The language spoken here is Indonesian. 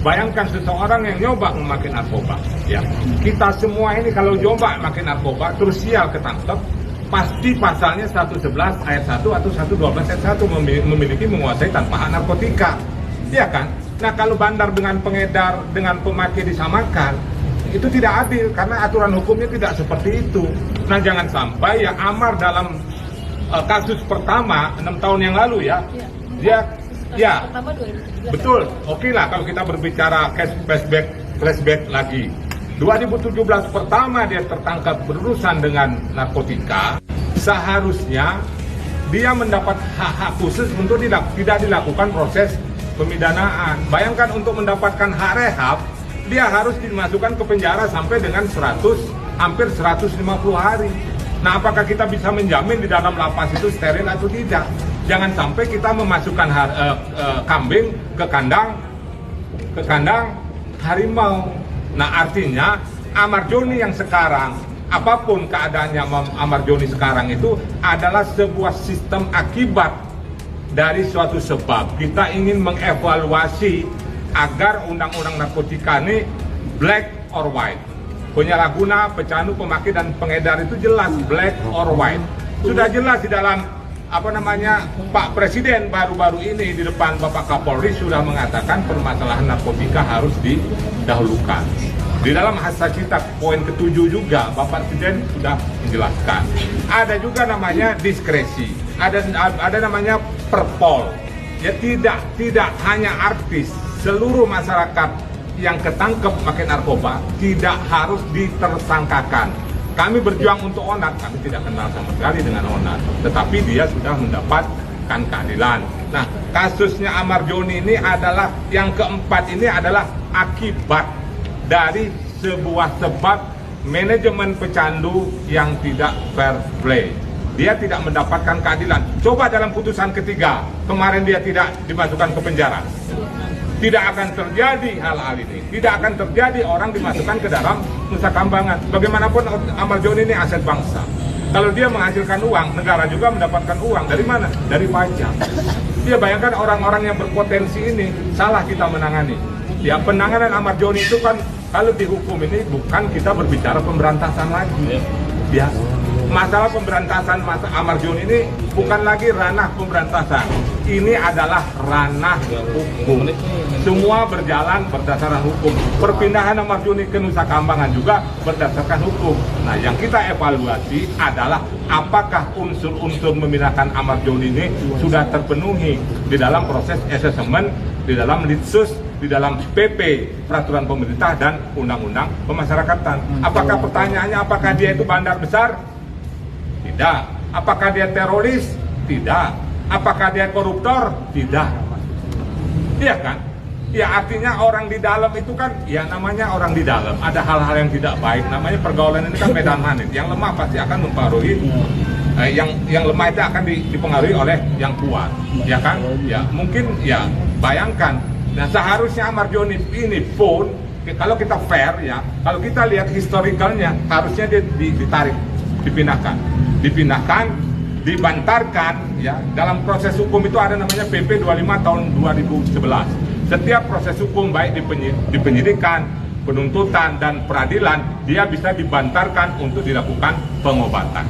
Bayangkan seseorang yang nyoba memakai narkoba, ya. Kita semua ini kalau nyoba memakai narkoba, terus sial ketangkep, pasti pasalnya 111 ayat 1 atau 112 ayat 1 memiliki menguasai tanpa hak narkotika, ya kan? Nah kalau bandar dengan pengedar, dengan pemakai disamakan, itu tidak adil karena aturan hukumnya tidak seperti itu. Nah jangan sampai ya Amar dalam kasus pertama 6 tahun yang lalu ya, dia ya, betul. Oke lah kalau kita berbicara flashback lagi. 2017 pertama dia tertangkap berurusan dengan narkotika, seharusnya dia mendapat hak-hak khusus untuk tidak dilakukan proses pemidanaan. Bayangkan untuk mendapatkan hak rehab, dia harus dimasukkan ke penjara sampai dengan hampir 150 hari. Nah, apakah kita bisa menjamin di dalam lapas itu steril atau tidak? Jangan sampai kita memasukkan kambing ke kandang harimau. Nah, artinya Amar Joni yang sekarang, apapun keadaannya Amar Joni sekarang itu adalah sebuah sistem akibat dari suatu sebab. Kita ingin mengevaluasi agar undang-undang narkotika ini black or white. Penyalahguna, pecandu, pemakai dan pengedar itu jelas black or white. Sudah jelas di dalam Pak Presiden baru-baru ini di depan Bapak Kapolri sudah mengatakan permasalahan narkotika harus didahulukan. Di dalam Hasacita poin ke-7 juga Bapak Presiden sudah menjelaskan. Ada juga namanya diskresi, ada namanya perpol. Ya tidak hanya artis, seluruh masyarakat yang ketangkep pakai narkoba tidak harus ditersangkakan. Kami berjuang untuk Onat, kami tidak kenal sama sekali dengan Onat, tetapi dia sudah mendapatkan keadilan. Nah, kasusnya Amar Joni ini adalah yang keempat, ini adalah akibat dari sebuah sebab manajemen pecandu yang tidak fair play. Dia tidak mendapatkan keadilan. Coba dalam putusan ketiga, kemarin dia tidak dimasukkan ke penjara. Tidak akan terjadi hal-hal ini. Tidak akan terjadi orang dimasukkan ke dalam Nusa Kambangan. Bagaimanapun Amar Joni ini aset bangsa. Kalau dia menghasilkan uang, negara juga mendapatkan uang. Dari mana? Dari pajak. Dia bayangkan orang-orang yang berpotensi ini, salah kita menangani. Ya, penanganan Amar Joni itu kan, kalau dihukum ini bukan kita berbicara pemberantasan lagi. Ya, masalah pemberantasan Amar Joni ini bukan lagi ranah pemberantasan. Ini adalah ranah hukum. Semua berjalan berdasarkan hukum. Perpindahan Amar Joni ke Nusa Kambangan juga berdasarkan hukum. Nah, yang kita evaluasi adalah apakah unsur-unsur memindahkan Amar Joni ini sudah terpenuhi di dalam proses asesmen, di dalam litsus, di dalam PP, peraturan pemerintah dan undang-undang pemasyarakatan. Apakah pertanyaannya apakah dia itu bandar besar? Tidak. Apakah dia teroris? Tidak. Apakah dia koruptor? Tidak. Iya kan? Ya artinya orang di dalam itu kan, ya namanya orang di dalam. Ada hal-hal yang tidak baik. Namanya pergaulan ini kan medan magnet. Yang lemah pasti akan mempengaruhi. Yang lemah itu akan dipengaruhi oleh yang kuat. Ya kan? Ya mungkin ya bayangkan. Nah seharusnya Amar Joni ini pun, kalau kita fair ya, kalau kita lihat historicalnya, harusnya dia ditarik, dipindahkan, dibantarkan ya. Dalam proses hukum itu ada namanya PP 25 tahun 2011. Setiap proses hukum baik di penyidikan, penuntutan dan peradilan, dia bisa dibantarkan untuk dilakukan pengobatan.